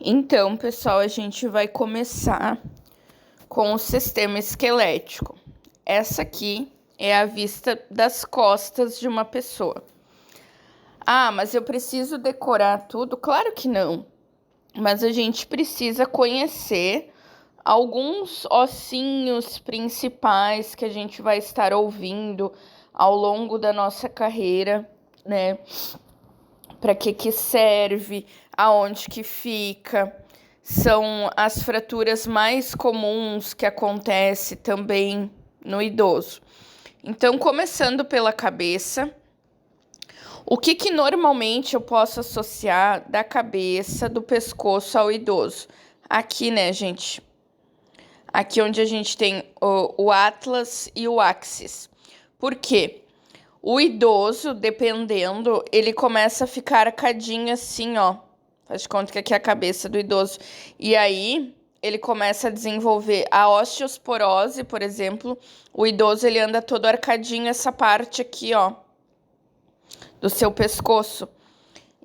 Então, pessoal, a gente vai começar com o sistema esquelético. Essa aqui é a vista das costas de uma pessoa. Ah, mas eu preciso decorar tudo? Claro que não. Mas a gente precisa conhecer alguns ossinhos principais que a gente vai estar ouvindo ao longo da nossa carreira, né? Para que serve, aonde que fica. São as fraturas mais comuns que acontece também no idoso. Então, começando pela cabeça, o que normalmente eu posso associar da cabeça, do pescoço ao idoso? Aqui, né, gente? Aqui onde a gente tem o atlas e o axis. Por quê? O idoso, dependendo, ele começa a ficar arcadinho assim, ó. Faz de conta que aqui é a cabeça do idoso. E aí, ele começa a desenvolver a osteosporose, por exemplo. O idoso, ele anda todo arcadinho, essa parte aqui, ó, do seu pescoço.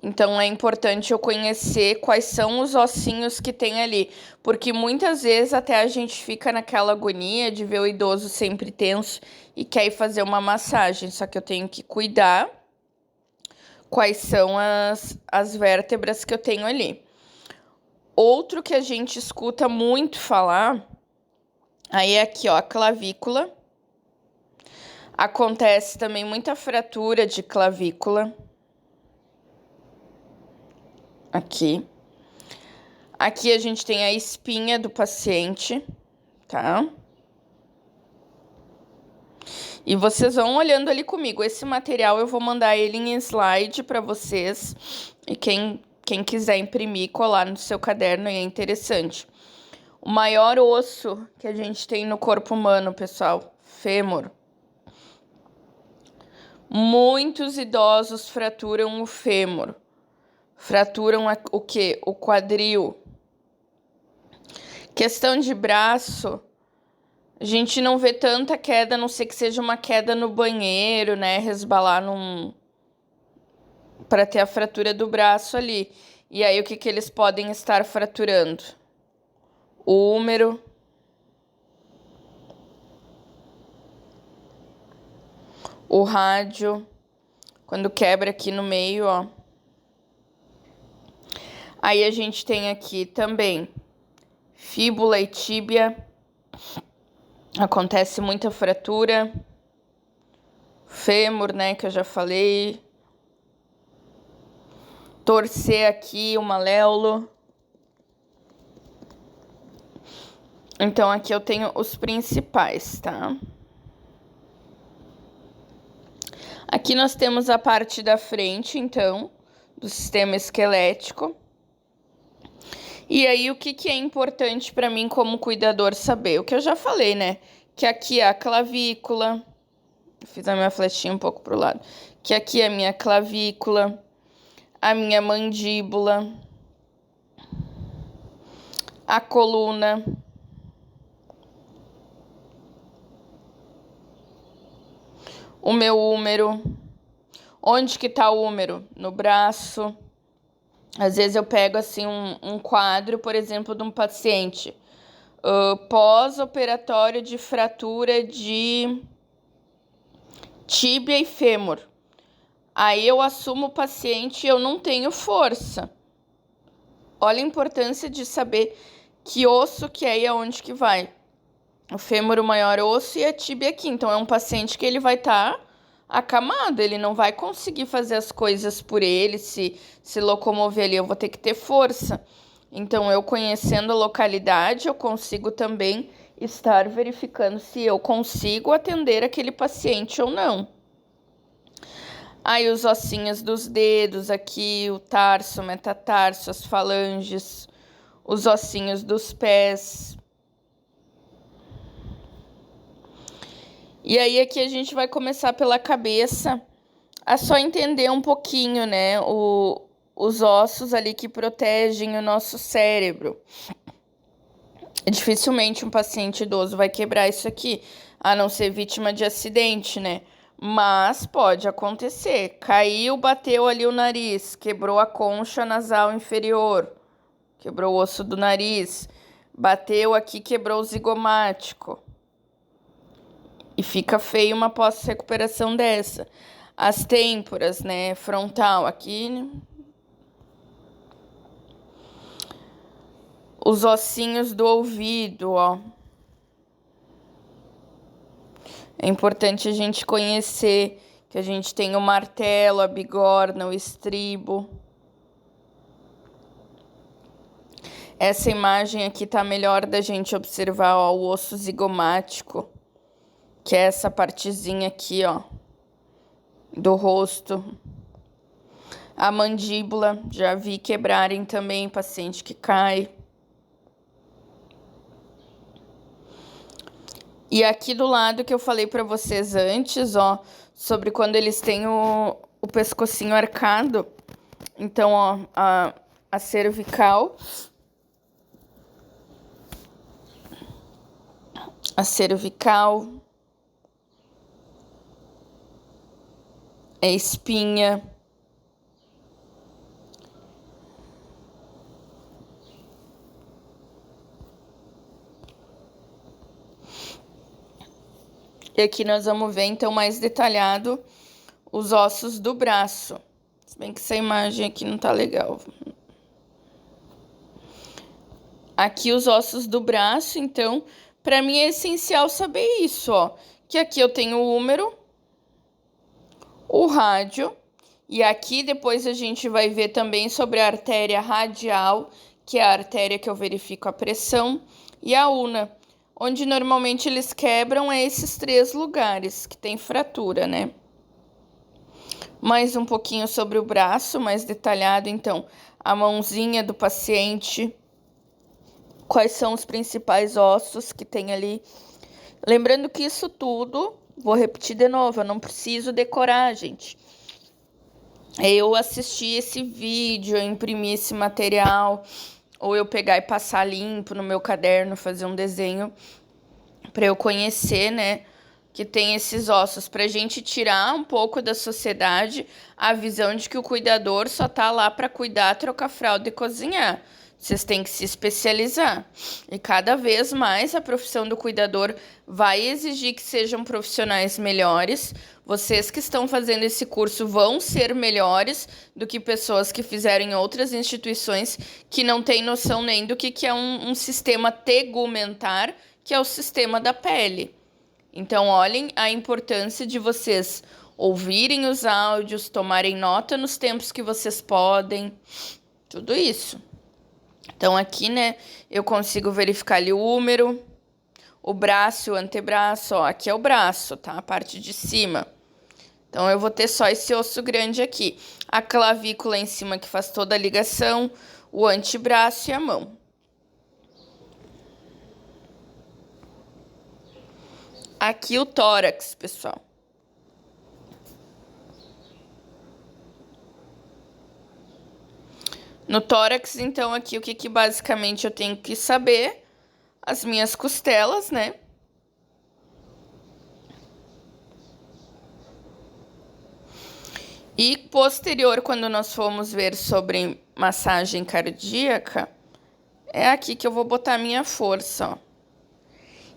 Então, é importante eu conhecer quais são os ossinhos que tem ali. Porque muitas vezes até a gente fica naquela agonia de ver o idoso sempre tenso e quer ir fazer uma massagem. Só que eu tenho que cuidar quais são as vértebras que eu tenho ali. Outro que a gente escuta muito falar, aí é aqui, ó, a clavícula. Acontece também muita fratura de clavícula. Aqui. Aqui a gente tem a espinha do paciente, tá? E vocês vão olhando ali comigo. Esse material eu vou mandar ele em slide para vocês. E quem quiser imprimir e colar no seu caderno é interessante. O maior osso que a gente tem no corpo humano, pessoal, fêmur. Muitos idosos fraturam o fêmur. Fraturam o quê? O quadril. Questão de braço, a gente não vê tanta queda, a não ser que seja uma queda no banheiro, né? Resbalar para ter a fratura do braço ali. E aí, o que eles podem estar fraturando? O húmero. O rádio. Quando quebra aqui no meio, ó. Aí, a gente tem aqui também fíbula e tíbia. Acontece muita fratura. Fêmur, né, que eu já falei. Torcer aqui o maléolo. Então, aqui eu tenho os principais, tá? Aqui nós temos a parte da frente, então, do sistema esquelético. E aí, o que é importante para mim como cuidador saber? O que eu já falei, né? Que aqui é a clavícula. Fiz a minha flechinha um pouco pro lado. Que aqui é a minha clavícula, a minha mandíbula, a coluna, o meu úmero. Onde que tá o úmero? No braço. Às vezes eu pego assim um quadro, por exemplo, de um paciente pós-operatório de fratura de tíbia e fêmur. Aí eu assumo o paciente e eu não tenho força. Olha a importância de saber que osso que é e aonde que vai. O fêmur, o maior osso, e a tíbia aqui. Então, é um paciente que ele vai estar acamado, ele não vai conseguir fazer as coisas por ele, se locomover ali, eu vou ter que ter força. Então, eu conhecendo a localidade, eu consigo também estar verificando se eu consigo atender aquele paciente ou não. Aí, os ossinhos dos dedos aqui, o tarso, o metatarso, as falanges, os ossinhos dos pés. E aí, aqui a gente vai começar pela cabeça, a só entender um pouquinho, né, os ossos ali que protegem o nosso cérebro. Dificilmente um paciente idoso vai quebrar isso aqui, a não ser vítima de acidente, né? Mas pode acontecer. Caiu, bateu ali o nariz, quebrou a concha nasal inferior. quebrou o osso do nariz. Bateu aqui, quebrou o zigomático. E fica feio uma pós-recuperação dessa. As têmporas, né? Frontal aqui. Os ossinhos do ouvido, ó. É importante a gente conhecer que a gente tem o martelo, a bigorna, o estribo. Essa imagem aqui tá melhor da gente observar, ó, o osso zigomático, que é essa partezinha aqui, ó, do rosto. A mandíbula, já vi quebrarem também paciente que cai. E aqui do lado que eu falei pra vocês antes, ó, sobre quando eles têm o pescocinho arcado. Então, ó, a cervical. A cervical. A espinha. E aqui nós vamos ver, então, mais detalhado os ossos do braço. Se bem que essa imagem aqui não tá legal. Aqui os ossos do braço, então, para mim é essencial saber isso, ó. Que aqui eu tenho o húmero, o rádio, e aqui depois a gente vai ver também sobre a artéria radial, que é a artéria que eu verifico a pressão, e a una, onde normalmente eles quebram é esses 3 lugares que tem fratura, né? Mais um pouquinho sobre o braço, mais detalhado, então, a mãozinha do paciente, quais são os principais ossos que tem ali. Lembrando que isso tudo, vou repetir de novo, eu não preciso decorar, gente. Eu assistir esse vídeo, eu imprimir esse material, ou eu pegar e passar limpo no meu caderno, fazer um desenho para eu conhecer, né, que tem esses ossos, pra gente tirar um pouco da sociedade a visão de que o cuidador só tá lá para cuidar, trocar fralda e cozinhar. Vocês têm que se especializar. E cada vez mais a profissão do cuidador vai exigir que sejam profissionais melhores. Vocês que estão fazendo esse curso vão ser melhores do que pessoas que fizeram em outras instituições que não têm noção nem do que é um sistema tegumentar, que é o sistema da pele. Então, olhem a importância de vocês ouvirem os áudios, tomarem nota nos tempos que vocês podem, tudo isso. Então, aqui, né, eu consigo verificar ali o húmero, o braço, o antebraço, ó, aqui é o braço, tá? A parte de cima. Então, eu vou ter só esse osso grande aqui. A clavícula em cima que faz toda a ligação, o antebraço e a mão. Aqui o tórax, pessoal. No tórax, então, aqui o que basicamente eu tenho que saber? As minhas costelas, né? E posterior, quando nós formos ver sobre massagem cardíaca, é aqui que eu vou botar a minha força, ó.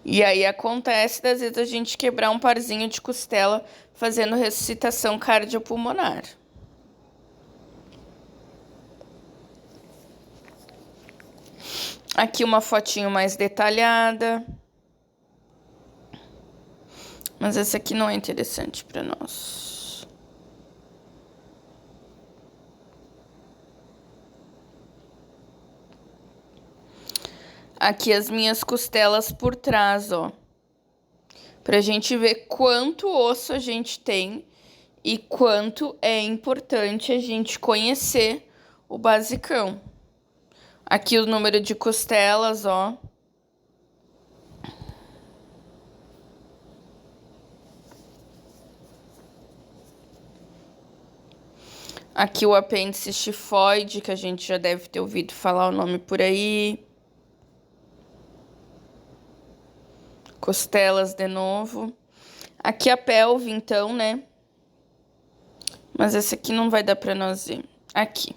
E aí acontece, às vezes, a gente quebrar um parzinho de costela fazendo ressuscitação cardiopulmonar. Aqui uma fotinho mais detalhada. Mas essa aqui não é interessante para nós. Aqui as minhas costelas por trás, ó. Pra gente ver quanto osso a gente tem e quanto é importante a gente conhecer o basicão. Aqui o número de costelas, ó. Aqui o apêndice tifoide, que a gente já deve ter ouvido falar o nome por aí. Costelas de novo. Aqui a pelve, então, né? Mas esse aqui não vai dar pra nós ver. Aqui.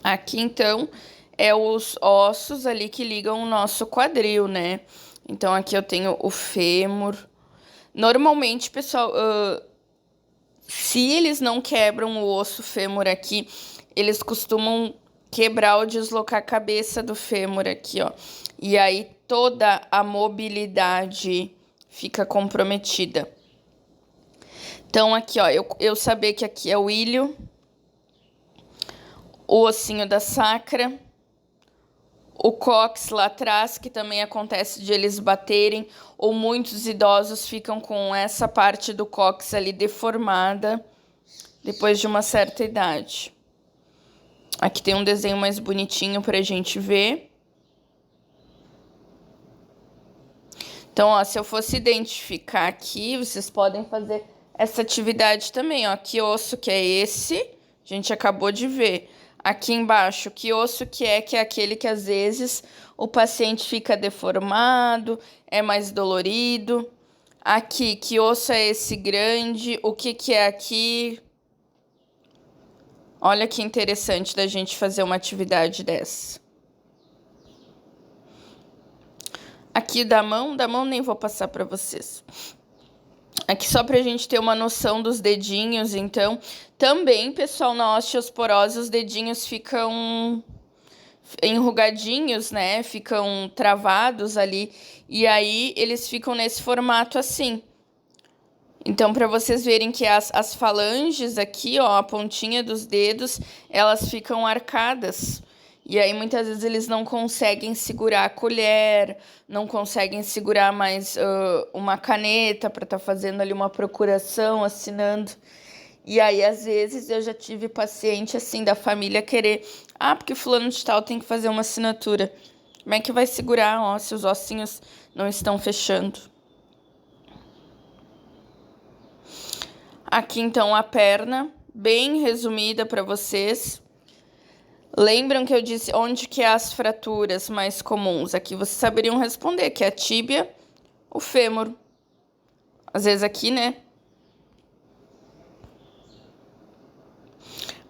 Aqui, então, é os ossos ali que ligam o nosso quadril, né? Então, aqui eu tenho o fêmur. Normalmente, pessoal, se eles não quebram o osso fêmur aqui, eles costumam quebrar ou deslocar a cabeça do fêmur aqui, ó. E aí toda a mobilidade fica comprometida. Então, aqui, ó, eu saber que aqui é o ilho, o ossinho da sacra, o cóccix lá atrás, que também acontece de eles baterem, ou muitos idosos ficam com essa parte do cóccix ali deformada depois de uma certa idade. Aqui tem um desenho mais bonitinho pra gente ver. Então, ó, se eu fosse identificar aqui, vocês podem fazer essa atividade também, ó. Que osso que é esse? A gente acabou de ver. Aqui embaixo, que osso que é aquele que às vezes o paciente fica deformado, é mais dolorido. Aqui, que osso é esse grande? O que é aqui? Olha que interessante da gente fazer uma atividade dessa. Aqui da mão nem vou passar para vocês. Aqui só pra gente ter uma noção dos dedinhos, então. Também, pessoal, na osteosporose os dedinhos ficam enrugadinhos, né? Ficam travados ali. E aí, eles ficam nesse formato assim. Então, para vocês verem que as falanges aqui, ó, a pontinha dos dedos, elas ficam arcadas. E aí, muitas vezes, eles não conseguem segurar a colher, não conseguem segurar mais uma caneta para estar fazendo ali uma procuração, assinando. E aí, às vezes, eu já tive paciente, assim, da família querer... Ah, porque fulano de tal tem que fazer uma assinatura. Como é que vai segurar, ó, se os ossinhos não estão fechando? Aqui, então, a perna, bem resumida para vocês. Lembram que eu disse onde que é as fraturas mais comuns? Aqui vocês saberiam responder, que é a tíbia, o fêmur. Às vezes aqui, né?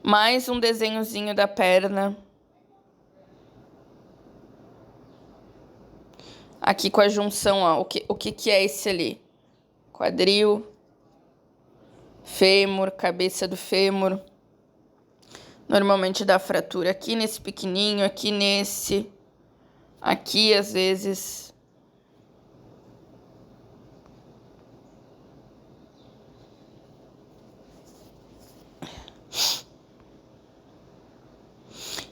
Mais um desenhozinho da perna. Aqui com a junção, ó, o que é esse ali? Quadril, fêmur, cabeça do fêmur. Normalmente dá fratura aqui nesse pequenininho, aqui nesse, aqui às vezes.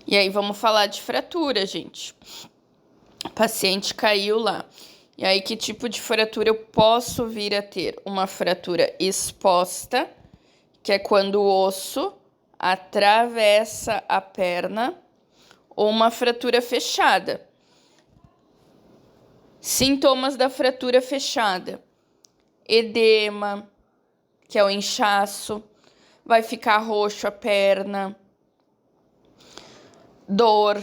E aí vamos falar de fratura, gente. O paciente caiu lá. E aí que tipo de fratura eu posso vir a ter? Uma fratura exposta, que é quando o osso atravessa a perna, ou uma fratura fechada. Sintomas da fratura fechada: edema, que é o inchaço, vai ficar roxo a perna, dor,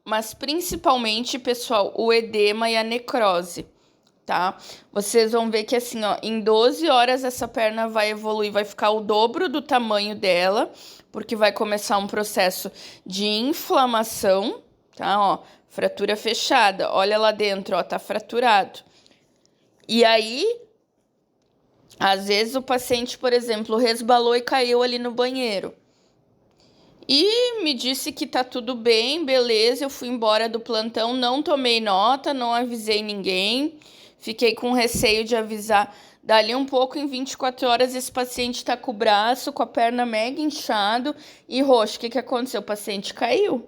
mas principalmente, pessoal, o edema e a necrose, tá? Vocês vão ver que assim, ó, em 12 horas essa perna vai evoluir, vai ficar o dobro do tamanho dela, porque vai começar um processo de inflamação, tá? Ó, fratura fechada, olha lá dentro, ó, tá fraturado. E aí, às vezes o paciente, por exemplo, resbalou e caiu ali no banheiro. E me disse que tá tudo bem, beleza, eu fui embora do plantão, não tomei nota, não avisei ninguém, fiquei com receio de avisar. Dali um pouco, em 24 horas, esse paciente tá com o braço, com a perna mega inchado e roxo. O que aconteceu? O paciente caiu.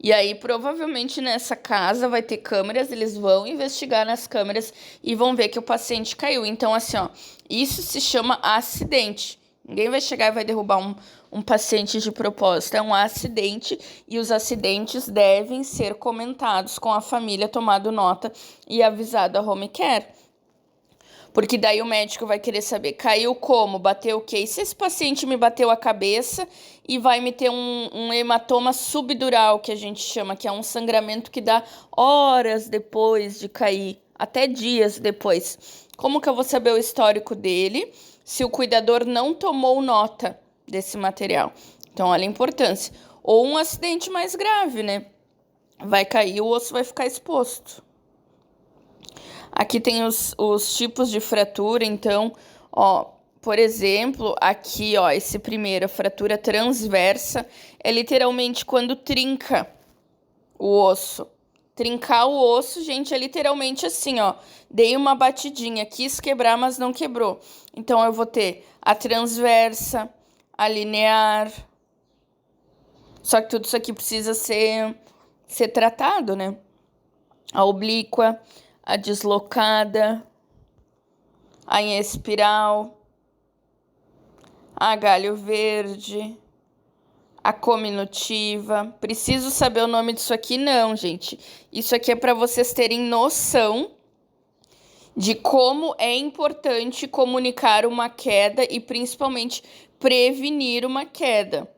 E aí, provavelmente, nessa casa vai ter câmeras, eles vão investigar nas câmeras e vão ver que o paciente caiu. Então, assim, ó, isso se chama acidente. Ninguém vai chegar e vai derrubar um paciente de propósito. É um acidente e os acidentes devem ser comentados com a família, tomado nota e avisado a home care. Porque daí o médico vai querer saber, caiu como, bateu o quê? E se esse paciente me bateu a cabeça e vai me ter um hematoma subdural, que a gente chama, que é um sangramento que dá horas depois de cair, até dias depois. Como que eu vou saber o histórico dele se o cuidador não tomou nota desse material? Então, olha a importância. Ou um acidente mais grave, né? vai cair, o osso vai ficar exposto. Aqui tem os tipos de fratura, então, ó, por exemplo, aqui, ó, esse primeiro, a fratura transversa, é literalmente quando trinca o osso. Trincar o osso, gente, é literalmente assim, ó. Dei uma batidinha, quis quebrar, mas não quebrou. Então, eu vou ter a transversa, a linear. Só que tudo isso aqui precisa ser tratado, né? A oblíqua, a deslocada, a em espiral, a galho verde, a cominutiva. Preciso saber o nome disso aqui? Não, gente. Isso aqui é para vocês terem noção de como é importante comunicar uma queda e principalmente prevenir uma queda.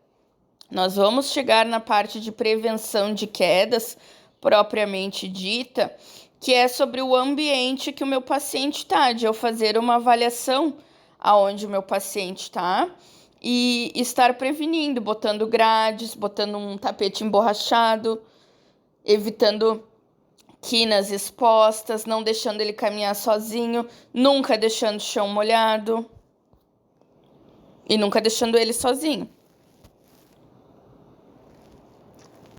Nós vamos chegar na parte de prevenção de quedas, propriamente dita, que é sobre o ambiente que o meu paciente está, de eu fazer uma avaliação aonde o meu paciente está e estar prevenindo, botando grades, botando um tapete emborrachado, evitando quinas expostas, não deixando ele caminhar sozinho, nunca deixando o chão molhado e nunca deixando ele sozinho.